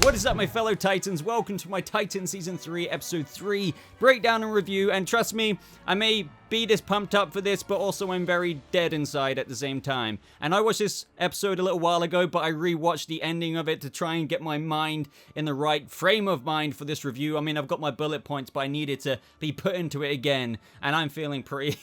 What is up, my fellow Titans? Welcome to my Titan Season 3, Episode 3 breakdown and review. And trust me, I may be this pumped up for this, but also I'm very dead inside at the same time. And I watched this episode a little while ago, but I rewatched the ending of it to try and get my mind in the right frame of mind for this review. I mean, I've got my bullet points, but I needed to be put into it again, and I'm feeling pretty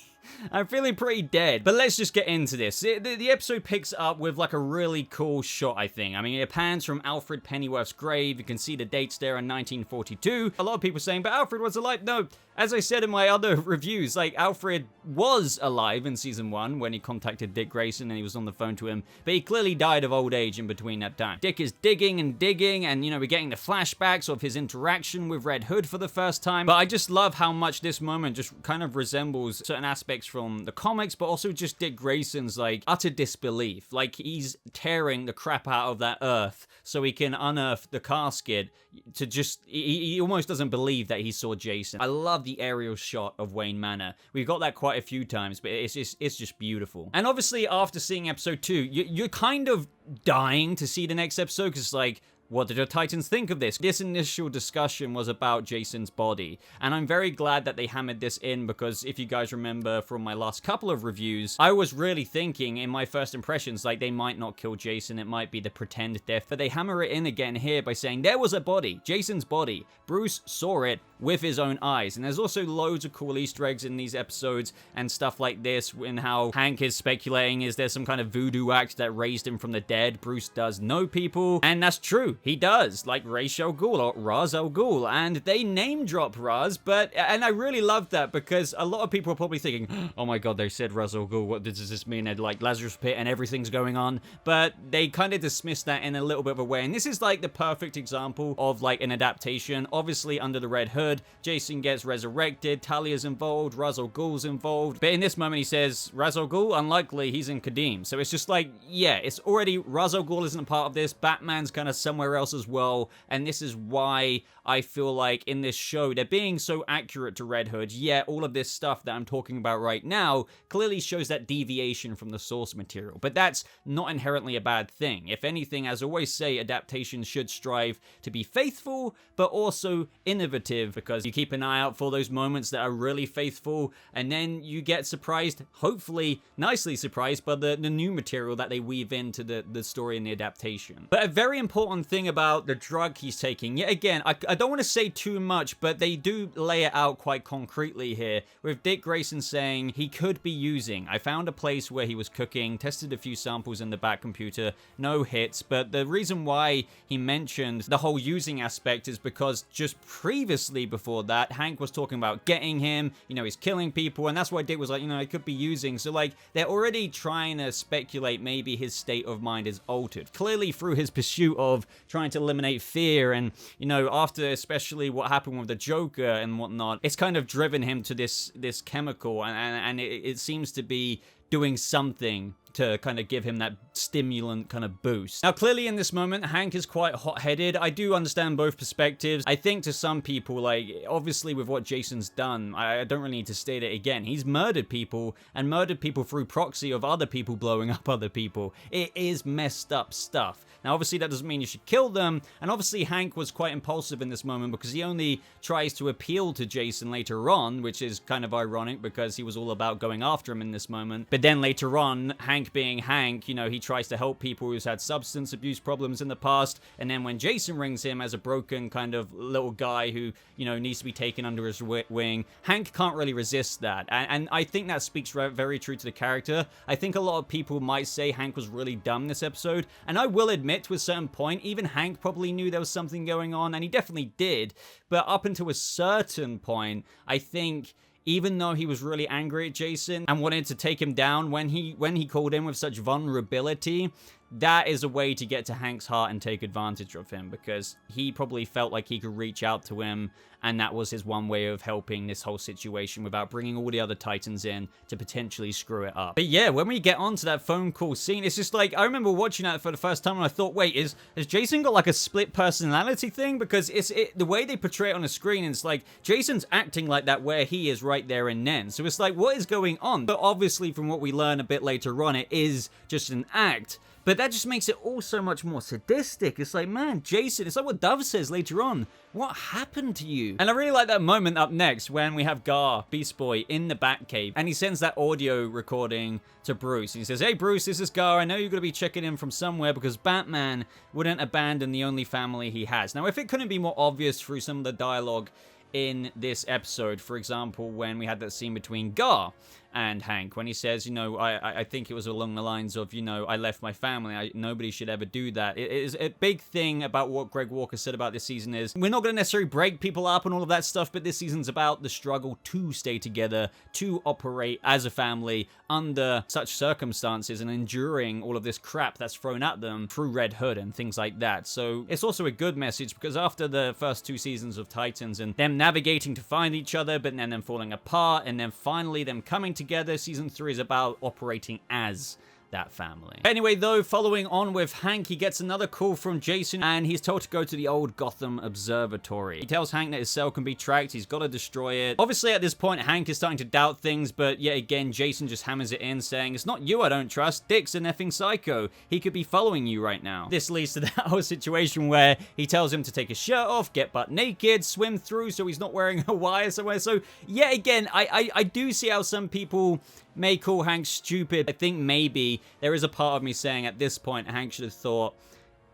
dead. But let's just get into this. The episode picks up with like a really cool shot, I think. I mean, it pans from Alfred Pennyworth's grave. You can see the dates there in 1942. A lot of people saying, but Alfred was alive. No, as I said in my other reviews, like, Alfred was alive in Season 1 when he contacted Dick Grayson and he was on the phone to him, but he clearly died of old age in between that time. Dick is digging and digging, and, you know, we're getting the flashbacks of his interaction with Red Hood for the first time, but I just love how much this moment just kind of resembles certain aspects from the comics, but also just Dick Grayson's, like, utter disbelief. Like, he's tearing the crap out of that earth so he can unearth the casket to just, he almost doesn't believe that he saw Jason. I love the aerial shot of Wayne Manor. We've got that quite a few times, but it's just beautiful. And obviously, after seeing episode 2, you're kind of dying to see the next episode, because it's like, what did the Titans think of this? This initial discussion was about Jason's body, and I'm very glad that they hammered this in, because if you guys remember from my last couple of reviews, I was really thinking in my first impressions, like, they might not kill Jason, it might be the pretend death, but they hammer it in again here by saying there was a body, Jason's body. Bruce saw it with his own eyes, and there's also loads of cool Easter eggs in these episodes and stuff like this, in how Hank is speculating, is there some kind of voodoo act that raised him from the dead? Bruce does know people, and that's true. He does, like Ra's al Ghul or Ra's al Ghul, and they name drop Ra's, and I really love that, because a lot of people are probably thinking, oh my god, they said Ra's al Ghul, what does this mean? They're like Lazarus Pit and everything's going on, but they kind of dismiss that in a little bit of a way, and this is like the perfect example of like an adaptation. Obviously, under the Red Hood, Jason gets resurrected, Talia's involved, Ra's al Ghul's involved, but in this moment he says, Ra's al Ghul, unlikely, he's in Kadim. So it's just like, yeah, it's already, Ra's al Ghul isn't a part of this, Batman's kind of somewhere else as well, and this is why I feel like in this show they're being so accurate to Red Hood, yet all of this stuff that I'm talking about right now clearly shows that deviation from the source material, but that's not inherently a bad thing. If anything, as I always say, adaptations should strive to be faithful, but also innovative, because you keep an eye out for those moments that are really faithful, and then you get surprised, hopefully nicely surprised, by the new material that they weave into the story and the adaptation. But a very important thing about the drug he's taking, yet again, I don't want to say too much, but they do lay it out quite concretely here, with Dick Grayson saying he could be using, I found a place where he was cooking, tested a few samples in the back computer, no hits, but the reason why he mentioned the whole using aspect is because just previously before that, Hank was talking about getting him, you know, he's killing people, and that's why Dick was like, you know, he could be using, so like, they're already trying to speculate maybe his state of mind is altered, clearly through his pursuit of trying to eliminate fear, and, you know, after especially what happened with the Joker and whatnot, it's kind of driven him to this chemical, and it seems to be doing something to kind of give him that stimulant kind of boost. Now, clearly in this moment, Hank is quite hot-headed. I do understand both perspectives. I think to some people, like, obviously with what Jason's done, I don't really need to state it again. He's murdered people, and murdered people through proxy of other people blowing up other people. It is messed up stuff. Now, obviously, that doesn't mean you should kill them, and obviously Hank was quite impulsive in this moment, because he only tries to appeal to Jason later on, which is kind of ironic, because he was all about going after him in this moment. But then later on, Hank being Hank, you know, he tries to help people who's had substance abuse problems in the past, and then when Jason rings him as a broken kind of little guy who, you know, needs to be taken under his wing, Hank can't really resist that, and I think that speaks very true to the character. I think a lot of people might say Hank was really dumb this episode, and I will admit to a certain point, even Hank probably knew there was something going on, and he definitely did, but up until a certain point, I think, even though he was really angry at Jason and wanted to take him down when he called in with such vulnerability, that is a way to get to Hank's heart and take advantage of him, because he probably felt like he could reach out to him and that was his one way of helping this whole situation without bringing all the other Titans in to potentially screw it up. But yeah, when we get onto that phone call scene, it's just like, I remember watching that for the first time and I thought, wait, has Jason got like a split personality thing? Because the way they portray it on the screen, it's like Jason's acting like that where he is right there and then. So it's like, what is going on? But obviously from what we learn a bit later on, it is just an act. But that just makes it all so much more sadistic. It's like, man, Jason, it's like what Dove says later on. What happened to you? And I really like that moment up next when we have Gar, Beast Boy, in the Batcave. And he sends that audio recording to Bruce. And he says, hey, Bruce, this is Gar. I know you're going to be checking in from somewhere because Batman wouldn't abandon the only family he has. Now, if it couldn't be more obvious through some of the dialogue in this episode, for example, when we had that scene between Gar and Hank, when he says, you know, I think it was along the lines of, you know, I left my family. Nobody should ever do that. It is a big thing about what Greg Walker said about this season is we're not going to necessarily break people up and all of that stuff, but this season's about the struggle to stay together, to operate as a family under such circumstances and enduring all of this crap that's thrown at them through Red Hood and things like that. So it's also a good message because after the first 2 seasons of Titans and them navigating to find each other, but then them falling apart and then finally them coming together, season 3 is about operating as that family. Anyway, though, following on with Hank, he gets another call from Jason and he's told to go to the old Gotham Observatory. He tells Hank that his cell can be tracked, he's got to destroy it. Obviously, at this point, Hank is starting to doubt things, but yet again, Jason just hammers it in, saying, it's not you I don't trust, Dick's an effing psycho. He could be following you right now. This leads to that whole situation where he tells him to take his shirt off, get butt naked, swim through so he's not wearing a wire somewhere. So, yet again, I do see how some people may call Hank stupid. I think maybe there is a part of me saying at this point, Hank should have thought,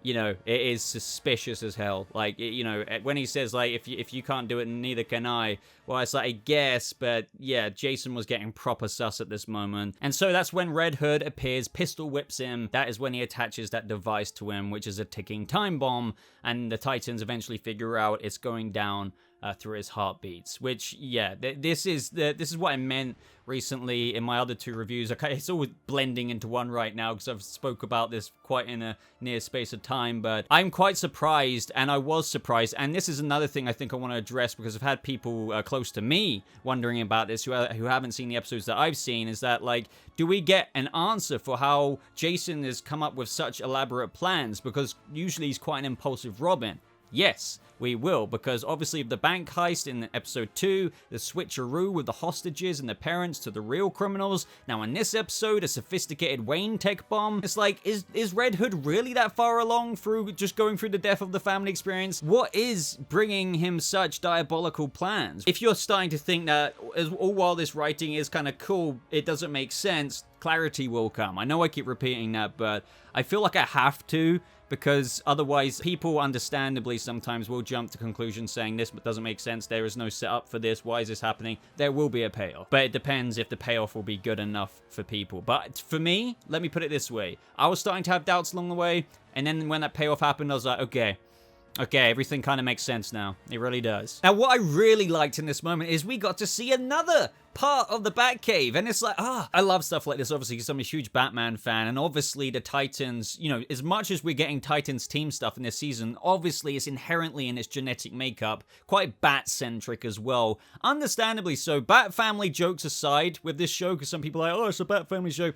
you know, it is suspicious as hell. Like, you know, when he says, like, if you can't do it, neither can I. Well, it's like, I guess, but yeah, Jason was getting proper sus at this moment. And so that's when Red Hood appears, pistol whips him. That is when he attaches that device to him, which is a ticking time bomb. And the Titans eventually figure out it's going down through his heartbeats, which, yeah, this is what I meant recently in my other 2 reviews. Okay, it's all blending into one right now because I've spoke about this quite in a near space of time, but I'm quite surprised, and I was surprised, and this is another thing I think I want to address because I've had people close to me wondering about this who haven't seen the episodes that I've seen, is that, like, do we get an answer for how Jason has come up with such elaborate plans? Because usually he's quite an impulsive Robin. Yes, we will, because obviously of the bank heist in episode 2, the switcheroo with the hostages and the parents to the real criminals. Now in this episode, a sophisticated Wayne tech bomb. It's like, is Red Hood really that far along through just going through the death of the family experience? What is bringing him such diabolical plans? If you're starting to think that all while this writing is kind of cool, it doesn't make sense, clarity will come. I know I keep repeating that, but I feel like I have to, because otherwise people understandably sometimes will jump to conclusions saying this doesn't make sense, there is no setup for this, why is this happening? There will be a payoff, but it depends if the payoff will be good enough for people. But for me, let me put it this way, I was starting to have doubts along the way, and then when that payoff happened, I was like, okay, everything kind of makes sense now. It really does. Now, what I really liked in this moment is we got to see another part of the Batcave, and it's like, I love stuff like this, obviously, because I'm a huge Batman fan, and obviously the Titans, you know, as much as we're getting Titans team stuff in this season, obviously it's inherently in its genetic makeup quite Bat-centric as well. Understandably so. Bat family jokes aside with this show, because some people are like, oh, it's a Bat family show.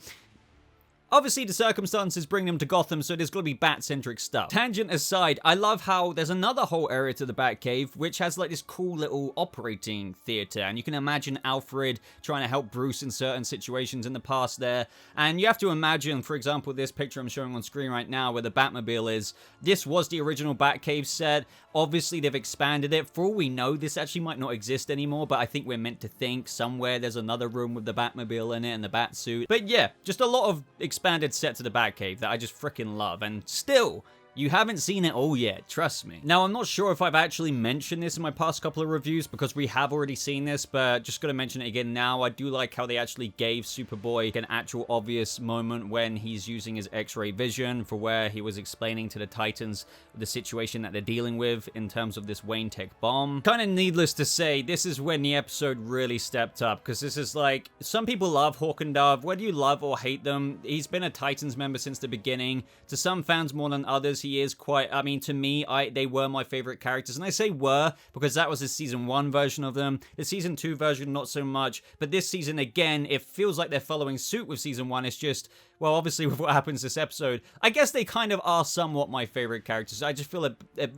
Obviously, the circumstances bring them to Gotham, so there's got to be Bat-centric stuff. Tangent aside, I love how there's another whole area to the Batcave, which has like this cool little operating theater, and you can imagine Alfred trying to help Bruce in certain situations in the past there. And you have to imagine, for example, this picture I'm showing on screen right now where the Batmobile is. This was the original Batcave set. Obviously, they've expanded it. For all we know, this actually might not exist anymore, but I think we're meant to think somewhere there's another room with the Batmobile in it and the Batsuit. But yeah, just a lot of expanded set to the Batcave that I just freaking love. And still, you haven't seen it all yet, trust me. Now, I'm not sure if I've actually mentioned this in my past couple of reviews because we have already seen this, but just gonna mention it again now. I do like how they actually gave Superboy an actual obvious moment when he's using his X-ray vision for where he was explaining to the Titans the situation that they're dealing with in terms of this Wayne tech bomb. Kind of needless to say, this is when the episode really stepped up, because this is like, some people love Hawk and Dove, whether you love or hate them, he's been a Titans member since the beginning. To some fans more than others, he is quite, I mean, to me, they were my favorite characters. And I say were because that was the season 1 version of them. The season 2 version, not so much. But this season, again, it feels like they're following suit with season 1. It's just, well, obviously with what happens this episode, I guess they kind of are somewhat my favorite characters. I just feel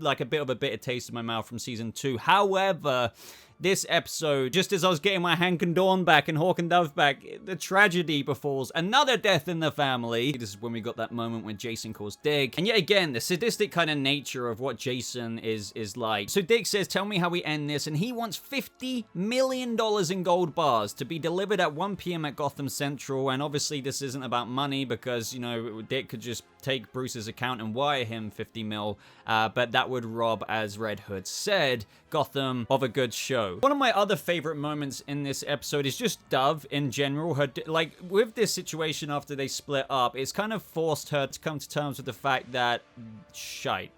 like a bit of a bitter taste in my mouth from season 2. However, this episode, just as I was getting my Hank and Dawn back and Hawk and Dove back, the tragedy befalls. Another death in the family. This is when we got that moment when Jason calls Dick. And yet again, the sadistic kind of nature of what Jason is like. So Dick says, tell me how we end this. And he wants $50 million in gold bars to be delivered at 1 p.m. at Gotham Central. And obviously this isn't about money because, you know, Dick could just take Bruce's account and wire him 50 mil. But that would rob, as Red Hood said, Gotham of a good show. One of my other favorite moments in this episode is just Dove in general. Her, like, with this situation after they split up, it's kind of forced her to come to terms with the fact that, shite,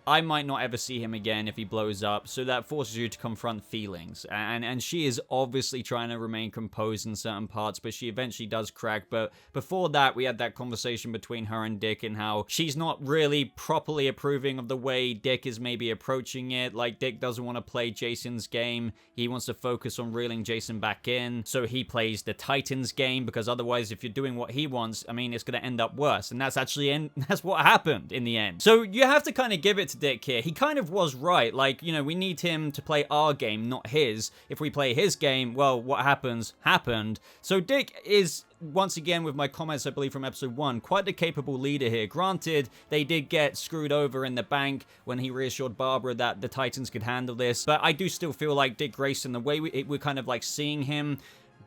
I might not ever see him again if he blows up, so that forces you to confront feelings. And she is obviously trying to remain composed in certain parts, but she eventually does crack. But before that, we had that conversation between her and Dick and how she's not really properly approving of the way Dick is maybe approaching it. Like, Dick doesn't want to play Jason's game. He wants to focus on reeling Jason back in, so he plays the Titans game, because otherwise, if you're doing what he wants, I mean, it's going to end up worse. And that's actually, that's what happened in the end. So you have to kind of give it to Dick here. He kind of was right. Like, you know, we need him to play our game, not his. If we play his game, well, what happens happened. So Dick is, once again, with my comments, I believe, from episode 1, quite the capable leader here. Granted, they did get screwed over in the bank when he reassured Barbara that the Titans could handle this, but I do still feel like Dick Grayson, the way we're kind of like seeing him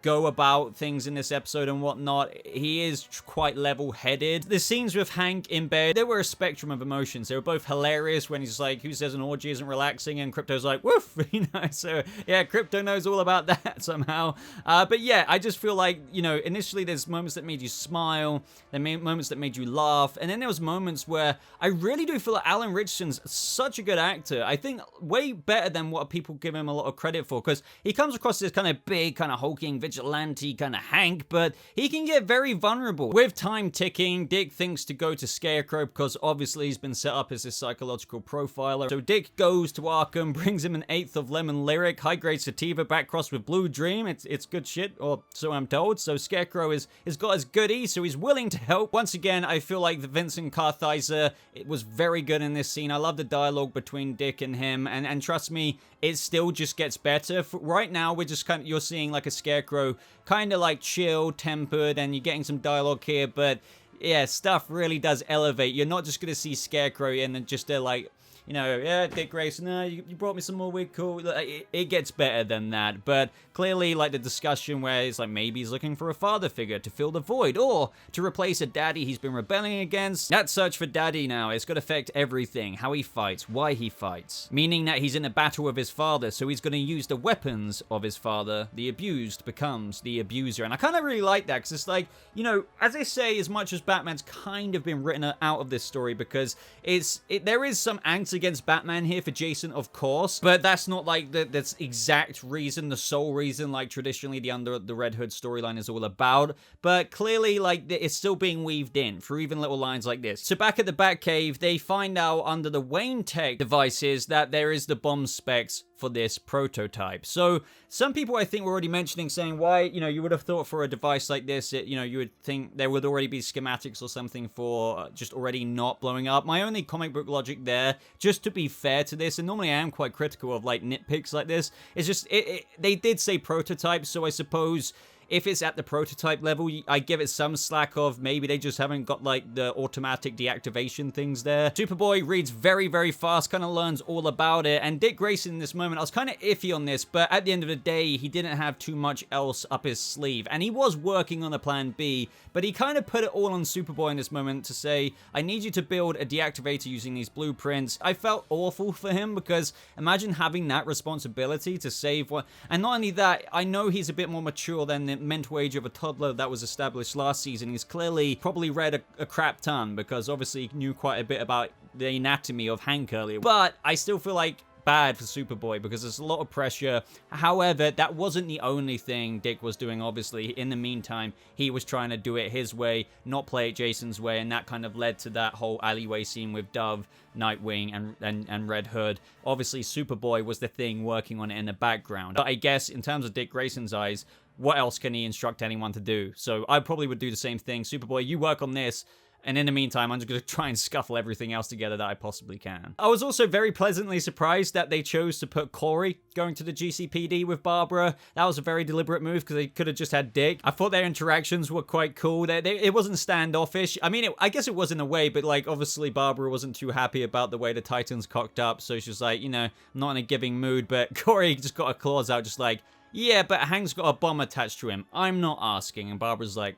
go about things in this episode and whatnot, he is quite level-headed. The scenes with Hank in bed, there were a spectrum of emotions. They were both hilarious when he's like, who says an orgy isn't relaxing? And Crypto's like, woof, you know, so yeah, Crypto knows all about that somehow. But yeah, I just feel like, you know, initially there's moments that made you smile, there were moments that made you laugh, and then there was moments where I really do feel like Alan Richardson's such a good actor. I think way better than what people give him a lot of credit for, because he comes across this kind of big, kind of hulking vigilante kind of Hank, but he can get very vulnerable. With time ticking, Dick thinks to go to Scarecrow because obviously he's been set up as his psychological profiler. So Dick goes to Arkham, brings him an eighth of Lemon Lyric, high-grade sativa back crossed with Blue Dream. It's good shit, or so I'm told. So Scarecrow has got his goodies, so he's willing to help. Once again, I feel like the Vincent Kartheiser, it was very good in this scene. I love the dialogue between Dick and him, and trust me, it still just gets better. Right now, we're just kind of, you're seeing like a Scarecrow kind of like chill, tempered, and you're getting some dialogue here, but yeah, stuff really does elevate. You're not just going to see Scarecrow and then just like, you know, yeah, Dick Grayson, no, you brought me some more weed, cool. It gets better than that, but clearly, like the discussion where it's like maybe he's looking for a father figure to fill the void, or to replace a daddy he's been rebelling against. That search for daddy now, it's going to affect everything, how he fights, why he fights, meaning that he's in a battle with his father, so he's going to use the weapons of his father. The abused becomes the abuser, and I kind of really like that, because it's like, you know, as I say, as much as Batman's kind of been written out of this story, because there is some angst against Batman here for Jason, of course, but that's not like that's exact reason, the sole reason, like traditionally the Under the Red Hood storyline is all about, but clearly like it's still being weaved in through even little lines like this. So back at the Batcave, they find out under the Wayne Tech devices that there is the bomb specs for this prototype. So some people I think were already mentioning, saying why, you know, you would have thought for a device like this, you know, you would think there would already be schematics or something for just already not blowing up. My only comic book logic there, just to be fair to this, and normally I am quite critical of like nitpicks like this, is just they did say prototype, so I suppose if it's at the prototype level, I give it some slack of maybe they just haven't got like the automatic deactivation things there. Superboy reads very, very fast, kind of learns all about it. And Dick Grayson in this moment, I was kind of iffy on this, but at the end of the day, he didn't have too much else up his sleeve. And he was working on a plan B, but he kind of put it all on Superboy in this moment to say, I need you to build a deactivator using these blueprints. I felt awful for him because imagine having that responsibility to save one. And not only that, I know he's a bit more mature than the mental age of a toddler that was established last season. He's clearly probably read a crap ton because obviously he knew quite a bit about the anatomy of Hank earlier. But I still feel like bad for Superboy because there's a lot of pressure. However, that wasn't the only thing Dick was doing, obviously. In the meantime, he was trying to do it his way, not play it Jason's way, and that kind of led to that whole alleyway scene with Dove, Nightwing, and Red Hood. Obviously, Superboy was the thing working on it in the background. But I guess, in terms of Dick Grayson's eyes, what else can he instruct anyone to do? So I probably would do the same thing. Superboy, you work on this. And in the meantime, I'm just going to try and scuffle everything else together that I possibly can. I was also very pleasantly surprised that they chose to put Corey going to the GCPD with Barbara. That was a very deliberate move because they could have just had Dick. I thought their interactions were quite cool. It wasn't standoffish. I mean, I guess it was in a way, but like obviously Barbara wasn't too happy about the way the Titans cocked up. So she was like, you know, I'm not in a giving mood. But Corey just got her claws out just like, yeah, but Hank's got a bomb attached to him. I'm not asking. And Barbara's like,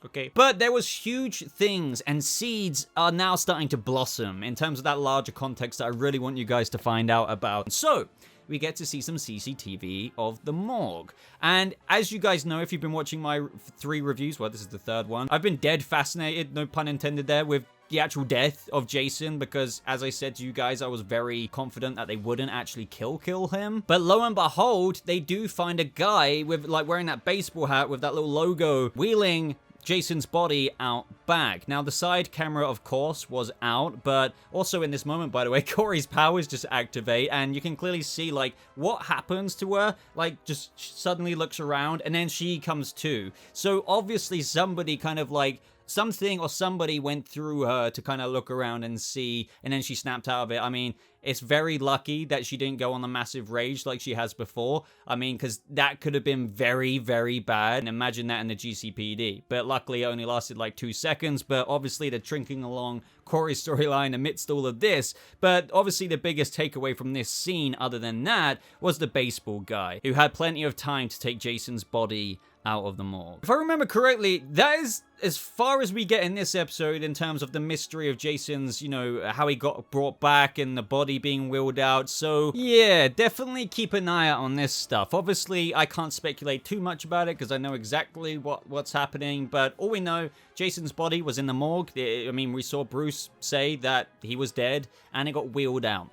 okay. But there was huge things, and seeds are now starting to blossom in terms of that larger context that I really want you guys to find out about. So, we get to see some CCTV of the morgue. And as you guys know, if you've been watching my 3 reviews, well, this is the 3rd one, I've been dead fascinated, no pun intended there, with the actual death of Jason, because as I said to you guys, I was very confident that they wouldn't actually kill him. But lo and behold, they do find a guy with like wearing that baseball hat with that little logo wheeling Jason's body out back. Now, the side camera, of course, was out, but also in this moment, by the way, Corey's powers just activate, and you can clearly see, like, what happens to her. Like, just suddenly looks around, and then she comes to. So, obviously, somebody kind of, like, something or somebody went through her to kind of look around and see, and then she snapped out of it. I mean, it's very lucky that she didn't go on the massive rage like she has before. I mean, because that could have been very, very bad. And imagine that in the GCPD. But luckily, it only lasted like 2 seconds. But obviously, they're trinking along Corey's storyline amidst all of this. But obviously, the biggest takeaway from this scene, other than that, was the baseball guy, who had plenty of time to take Jason's body out of the morgue. If I remember correctly, that is as far as we get in this episode in terms of the mystery of Jason's, you know, how he got brought back and the body being wheeled out. So yeah, definitely keep an eye out on this stuff. Obviously, I can't speculate too much about it because I know exactly what's happening, but all we know, Jason's body was in the morgue. I mean, we saw Bruce say that he was dead and it got wheeled out.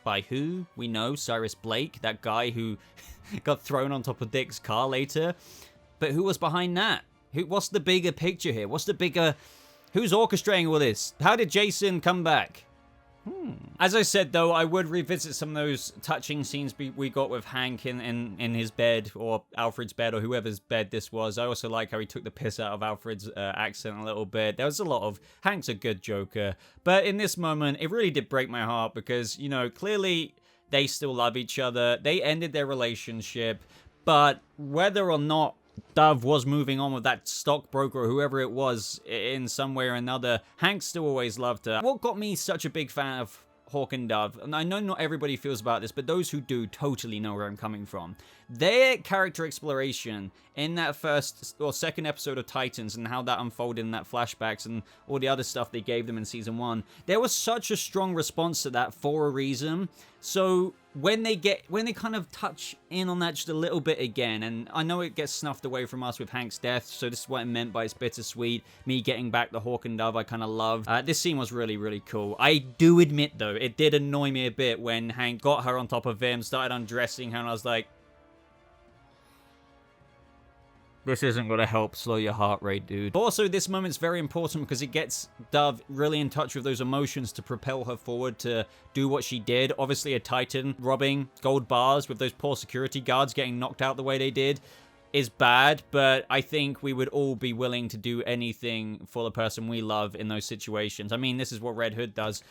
By who? We know, Cyrus Blake, that guy who got thrown on top of Dick's car later. But who was behind that? What's the bigger picture here? Who's orchestrating all this? How did Jason come back? As I said, though, I would revisit some of those touching scenes we got with Hank in his bed, or Alfred's bed, or whoever's bed this was. I also like how he took the piss out of Alfred's accent a little bit. There was a lot of, Hank's a good Joker. But in this moment, it really did break my heart because, you know, clearly they still love each other. They ended their relationship. But whether or not Dove was moving on with that stockbroker or whoever it was in some way or another, Hank still always loved her. What got me such a big fan of Hawk and Dove, and I know not everybody feels about this, but those who do totally know where I'm coming from. Their character exploration in that first or second episode of Titans and how that unfolded in that flashbacks and all the other stuff they gave them in season 1, there was such a strong response to that for a reason. So when they kind of touch in on that just a little bit again, and I know it gets snuffed away from us with Hank's death, so this is what I meant by it's bittersweet, me getting back the Hawk and Dove I kind of love. This scene was really, really cool. I do admit, though, it did annoy me a bit when Hank got her on top of him, started undressing her, and I was like, this isn't going to help slow your heart rate, dude. But also, this moment's very important because it gets Dove really in touch with those emotions to propel her forward to do what she did. Obviously, a Titan robbing gold bars with those poor security guards getting knocked out the way they did is bad, but I think we would all be willing to do anything for the person we love in those situations. I mean, this is what Red Hood does,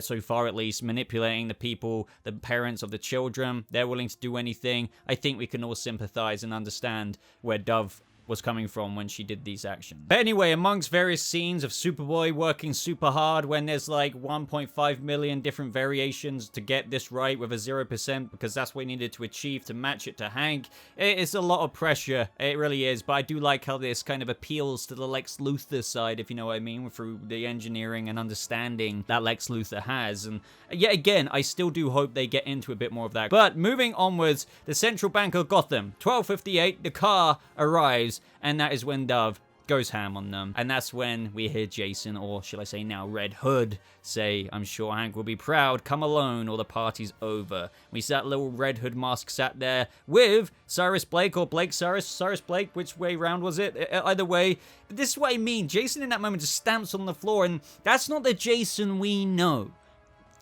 so far at least, manipulating the people, the parents of the children. They're willing to do anything. I think we can all sympathize and understand where Dove was coming from when she did these actions. But anyway, amongst various scenes of Superboy working super hard when there's like 1.5 million different variations to get this right with a 0% because that's what he needed to achieve to match it to Hank, it's a lot of pressure. It really is, but I do like how this kind of appeals to the Lex Luthor side, if you know what I mean, through the engineering and understanding that Lex Luthor has. And yet again, I still do hope they get into a bit more of that. But moving onwards, the Central Bank of Gotham, 12:58, the car arrives, and that is when Dove goes ham on them. And that's when we hear Jason, or shall I say now Red Hood, say, "I'm sure Hank will be proud. Come alone or the party's over." We see that little Red Hood mask sat there with Cyrus Blake, or Blake Cyrus Blake, which way round was it? Either way. But this is what I mean. Jason in that moment just stamps on the floor, and that's not the Jason we know.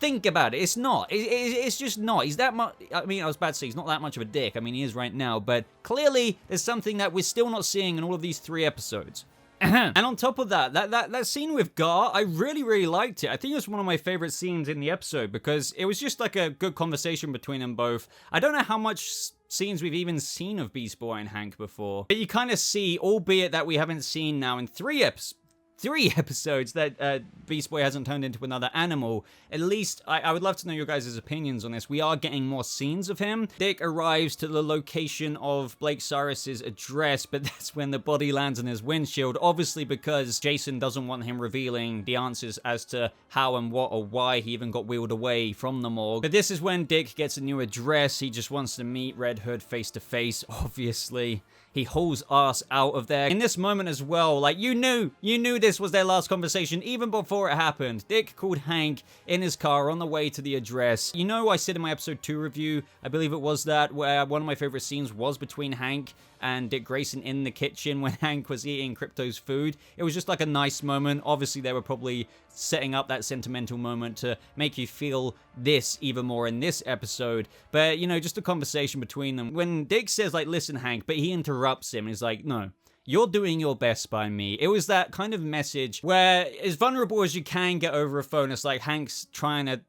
Think about it. It's not. It's just not. He's that much. I mean, I was about to say he's not that much of a dick. I mean, he is right now. But clearly, there's something that we're still not seeing in all of these 3 episodes. And on top of that scene with Gar, I really liked it. I think it was one of my favorite scenes in the episode because it was just like a good conversation between them both. I don't know how much scenes we've even seen of Beast Boy and Hank before, but you kind of see, albeit that we haven't seen now in 3 episodes that Beast Boy hasn't turned into another animal. At least, I would love to know your guys' opinions on this. We are getting more scenes of him. Dick arrives to the location of Blake Cyrus's address, but that's when the body lands in his windshield, obviously because Jason doesn't want him revealing the answers as to how and what or why he even got wheeled away from the morgue. But this is when Dick gets a new address. He just wants to meet Red Hood face to face, obviously. He hauls ass out of there. In this moment as well, like, you knew this was their last conversation even before it happened. Dick called Hank in his car on the way to the address. You know, I said in my episode 2 review, I believe it was that, where one of my favorite scenes was between Hank and Dick Grayson in the kitchen when Hank was eating Crypto's food. It was just like a nice moment. Obviously, they were probably setting up that sentimental moment to make you feel this even more in this episode. But, you know, just a conversation between them. When Dick says, like, "Listen, Hank," but he interrupts him and he's like, "No, you're doing your best by me." It was that kind of message where, as vulnerable as you can get over a phone, it's like Hank's trying to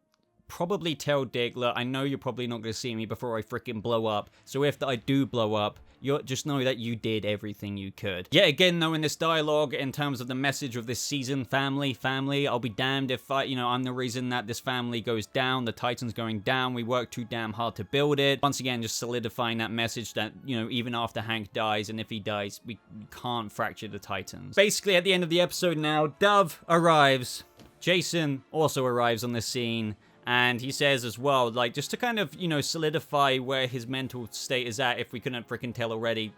probably tell Dick, "Look, I know you're probably not going to see me before I freaking blow up. So if I do blow up, you just know that you did everything you could." Yet again, though, in this dialogue, in terms of the message of this season, family, I'll be damned if I'm the reason that this family goes down, the Titan's going down, we work too damn hard to build it. Once again, just solidifying that message that, even after Hank dies, and if he dies, we can't fracture the Titans. Basically, at the end of the episode now, Dove arrives. Jason also arrives on the scene. And he says as well, like, just to kind of, solidify where his mental state is at, if we couldn't freaking tell already,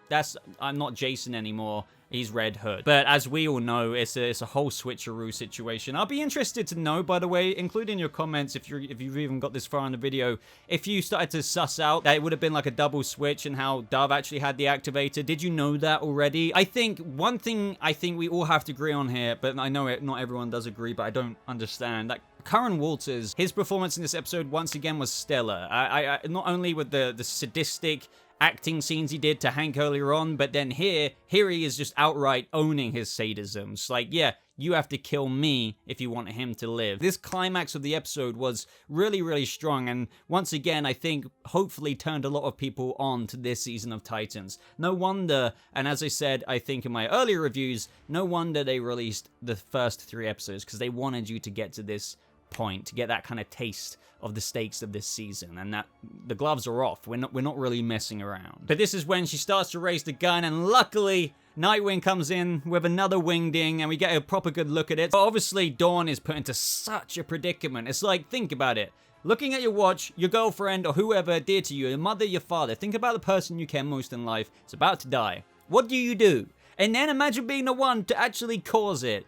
I'm not Jason anymore. He's Red Hood. But as we all know, it's a whole switcheroo situation. I'll be interested to know, by the way, include in your comments if you've even got this far in the video, if you started to suss out that it would have been like a double switch and how Dove actually had the activator. Did you know that already? I think one thing we all have to agree on here, but I know not everyone does agree, but I don't understand. Like, Curran Walters, his performance in this episode once again was stellar. I not only with the sadistic acting scenes he did to Hank earlier on, but then here he is just outright owning his sadism. It's like, yeah, you have to kill me if you want him to live. This climax of the episode was really strong, and once again, I think hopefully turned a lot of people on to this season of Titans. No wonder, and as I said, I think in my earlier reviews, no wonder they released the first 3 episodes, because they wanted you to get to this point, to get that kind of taste of the stakes of this season, and that the gloves are off. We're not really messing around. But this is when she starts to raise the gun, and luckily Nightwing comes in with another wingding, and we get a proper good look at it. But obviously Dawn is put into such a predicament. It's like, think about it. Looking at your watch, your girlfriend or whoever dear to you, your mother, your father, think about the person you care most in life, is about to die. What do? And then imagine being the one to actually cause it.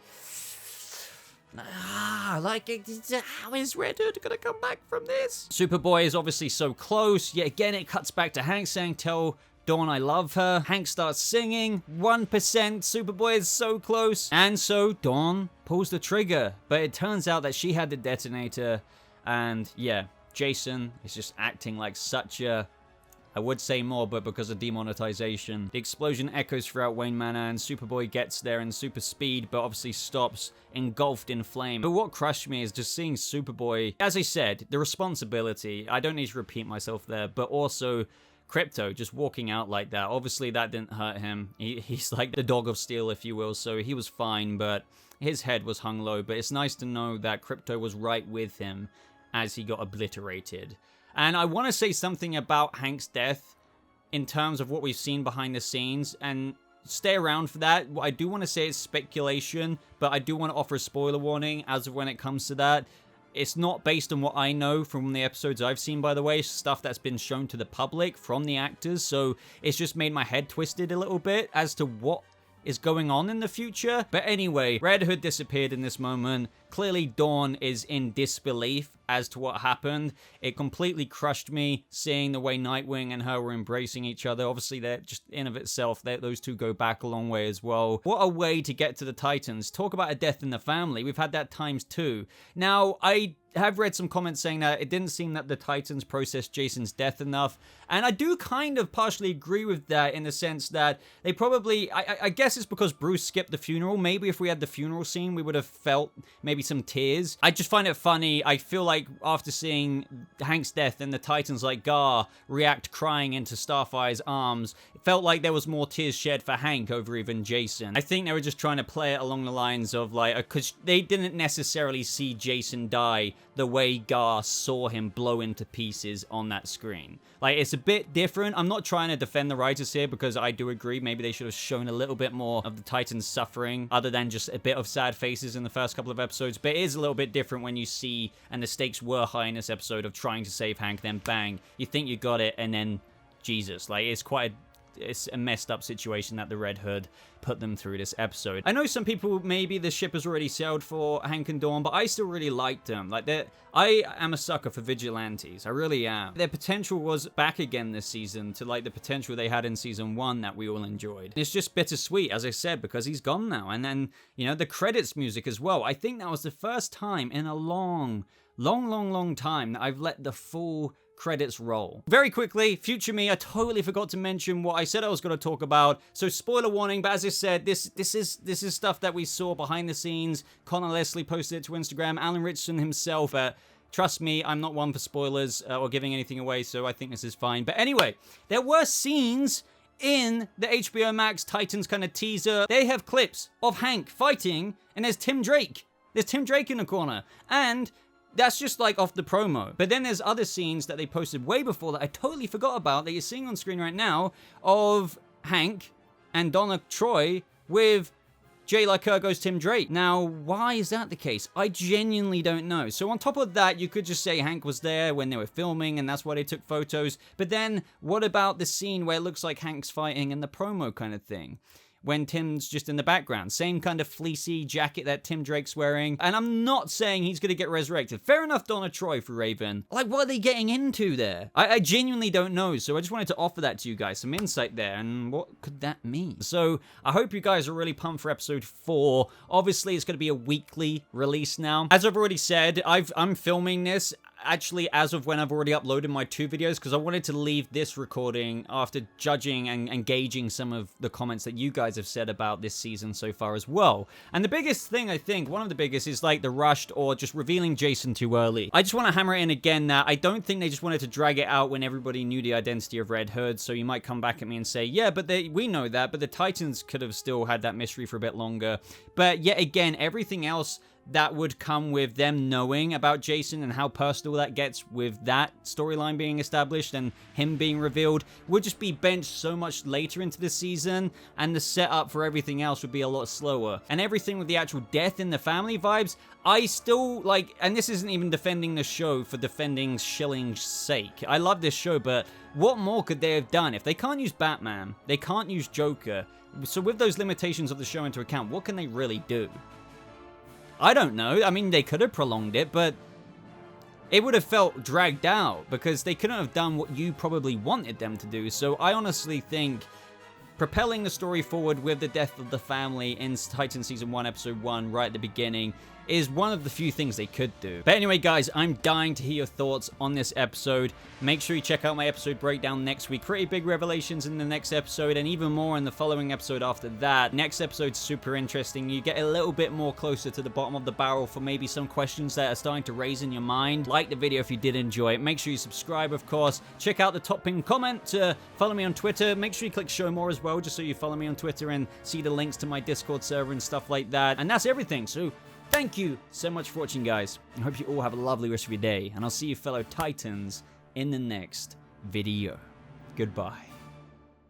How is Red Hood gonna come back from this? Superboy is obviously so close. Yet again, it cuts back to Hank saying, "Tell Dawn I love her." Hank starts singing. 1%. Superboy is so close. And so Dawn pulls the trigger. But it turns out that she had the detonator. And yeah, Jason is just acting like such a... I would say more, but because of demonetization. The explosion echoes throughout Wayne Manor, and Superboy gets there in super speed, but obviously stops, engulfed in flame. But what crushed me is just seeing Superboy, as I said, the responsibility. I don't need to repeat myself there, but also Crypto just walking out like that. Obviously, that didn't hurt him. He's like the dog of steel, if you will, so he was fine, but his head was hung low. But it's nice to know that Crypto was right with him as he got obliterated. And I want to say something about Hank's death in terms of what we've seen behind the scenes, and stay around for that. What I do want to say is speculation, but I do want to offer a spoiler warning as of when it comes to that. It's not based on what I know from the episodes I've seen, by the way. It's stuff that's been shown to the public from the actors, so it's just made my head twisted a little bit as to what is going on in the future. But anyway, Red Hood disappeared in this moment. Clearly, Dawn is in disbelief as to what happened. It completely crushed me seeing the way Nightwing and her were embracing each other. Obviously, they're just in of itself, those two go back a long way as well. What a way to get to the Titans. Talk about a death in the family. We've had that times two. Now, I have read some comments saying that it didn't seem that the Titans processed Jason's death enough. And I do kind of partially agree with that in the sense that they probably, I guess it's because Bruce skipped the funeral. Maybe if we had the funeral scene, we would have felt maybe some tears. I just find it funny. I feel like after seeing Hank's death and the Titans like Gar react crying into Starfire's arms, it felt like there was more tears shed for Hank over even Jason. I think they were just trying to play it along the lines of like, because they didn't necessarily see Jason die the way Gar saw him blow into pieces on that screen. Like, it's a bit different. I'm not trying to defend the writers here because I do agree maybe they should have shown a little bit more of the Titans suffering other than just a bit of sad faces in the first couple of episodes. But it is a little bit different when you see, and the stakes were high in this episode of trying to save Hank, then bang, you think you got it, and then Jesus. Like, it's a messed up situation that the Red Hood put them through this episode. I know some people, maybe the ship has already sailed for Hank and Dawn, but I still really liked them. Like, I am a sucker for vigilantes. I really am. Their potential was back again this season to like the potential they had in season 1 that we all enjoyed. It's just bittersweet, as I said, because he's gone now. And then, you know, the credits music as well. I think that was the first time in a long time that I've let the full credits roll. Very quickly, future me, I totally forgot to mention what I said I was going to talk about. So spoiler warning, but as I said, this is stuff that we saw behind the scenes. Connor Leslie posted it to Instagram. Alan Richardson himself, trust me, I'm not one for spoilers or giving anything away, so I think this is fine. But anyway, there were scenes in the HBO Max Titans kind of teaser. They have clips of Hank fighting, and there's Tim Drake. There's Tim Drake in the corner. And that's just like off the promo. But then there's other scenes that they posted way before that I totally forgot about that you're seeing on screen right now of Hank and Donna Troy with Jay Lycurgo's Tim Drake. Now, why is that the case? I genuinely don't know. So on top of that, you could just say Hank was there when they were filming and that's why they took photos. But then what about the scene where it looks like Hank's fighting in the promo kind of thing? When Tim's just in the background. Same kind of fleecy jacket that Tim Drake's wearing. And I'm not saying he's going to get resurrected. Fair enough, Donna Troy for Raven. Like, what are they getting into there? I genuinely don't know. So I just wanted to offer that to you guys. Some insight there. And what could that mean? So I hope you guys are really pumped for episode 4. Obviously, it's going to be a weekly release now. As I've already said, I'm filming this actually as of when I've already uploaded my 2 videos because I wanted to leave this recording after judging and engaging some of the comments that you guys have said about this season so far as well. And the biggest thing, I think, one of the biggest is like the rushed or just revealing Jason too early. I just want to hammer it in again that I don't think they just wanted to drag it out when everybody knew the identity of Red Hood. So you might come back at me and say, yeah, but we know that, but the Titans could have still had that mystery for a bit longer. But yet again, everything else that would come with them knowing about Jason and how personal that gets with that storyline being established and him being revealed would just be benched so much later into the season, and the setup for everything else would be a lot slower. And everything with the actual death in the family vibes, I still like, and this isn't even defending the show for defending Schilling's sake. I love this show, but what more could they have done? If they can't use Batman, they can't use Joker, so with those limitations of the show into account, what can they really do? I don't know. I mean, they could have prolonged it, but it would have felt dragged out because they couldn't have done what you probably wanted them to do. So I honestly think propelling the story forward with the death of the family in Titan Season 1, Episode 1, right at the beginning, is one of the few things they could do. But anyway, guys, I'm dying to hear your thoughts on this episode. Make sure you check out my episode breakdown next week. Pretty big revelations in the next episode, and even more in the following episode after that. Next episode's super interesting. You get a little bit more closer to the bottom of the barrel for maybe some questions that are starting to raise in your mind. Like the video if you did enjoy it. Make sure you subscribe, of course. Check out the top pinned comment to follow me on Twitter. Make sure you click show more as well, just so you follow me on Twitter and see the links to my Discord server and stuff like that. And that's everything. So thank you so much for watching, guys. I hope you all have a lovely rest of your day, and I'll see you fellow Titans in the next video. Goodbye.